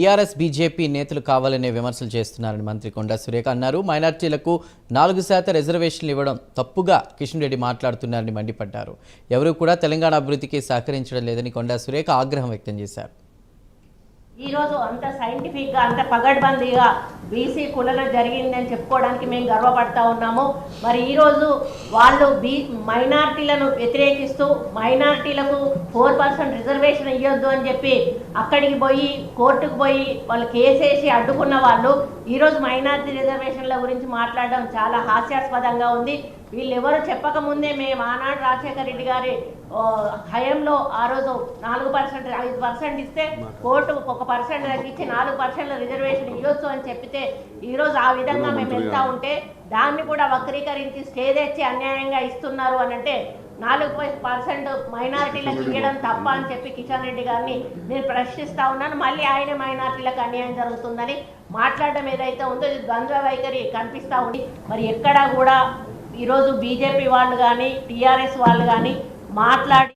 TRS BJP నేతలు కావాలనే విమర్శలు చేస్తున్నారని మంత్రి కొండా సురేఖ అన్నారు. మైనార్టీలకు 4% రిజర్వేషన్లు ఇవ్వడం తప్పుగా కిషన్ రెడ్డి మాట్లాడుతున్నారని మండిపడ్డారు. ఎవరూ కూడా తెలంగాణ అభివృద్ధికి సహకరించడం లేదని కొండా సురేఖ ఆగ్రహం వ్యక్తం చేశారు. ఈరోజు అంత సైంటిఫిక్గా అంత పగడ్బందీగా బీసీ కులలో జరిగిందని చెప్పుకోవడానికి మేము గర్వపడతా ఉన్నాము. మరి ఈరోజు వాళ్ళు మైనార్టీలను వ్యతిరేకిస్తూ మైనార్టీలకు 4% రిజర్వేషన్ ఇవ్వద్దు అని చెప్పి అక్కడికి పోయి కోర్టుకు పోయి వాళ్ళు కేసేసి అడ్డుకున్న వాళ్ళు ఈరోజు మైనార్టీ రిజర్వేషన్ల గురించి మాట్లాడడం చాలా హాస్యాస్పదంగా ఉంది. వీళ్ళెవరు చెప్పకముందే మేము ఆనాడు రాజశేఖర రెడ్డి గారి హయంలో ఆ రోజు 4% 5% ఇస్తే కోర్టు 1% తగ్గించి 4% రిజర్వేషన్ ఇవ్వచ్చు అని చెప్పితే ఈరోజు ఆ విధంగా మేము వెళ్తా ఉంటే దాన్ని కూడా వక్రీకరించి స్టే తెచ్చి అన్యాయంగా ఇస్తున్నారు అని అంటే 4% మైనారిటీలకు ఇవ్వడం తప్ప అని చెప్పి కిషన్ రెడ్డి గారిని నేను ప్రశ్నిస్తూ ఉన్నాను. మళ్ళీ ఆయన మైనారిటీలకు అన్యాయం జరుగుతుందని మాట్లాడడం ఏదైతే ఉందో ఇది ద్వంద్వ వైఖరి కనిపిస్తూ ఉంది. మరి ఎక్కడా కూడా ఈరోజు బీజేపీ వాళ్ళు కానీ టీఆర్ఎస్ వాళ్ళు కానీ మాట్లాడి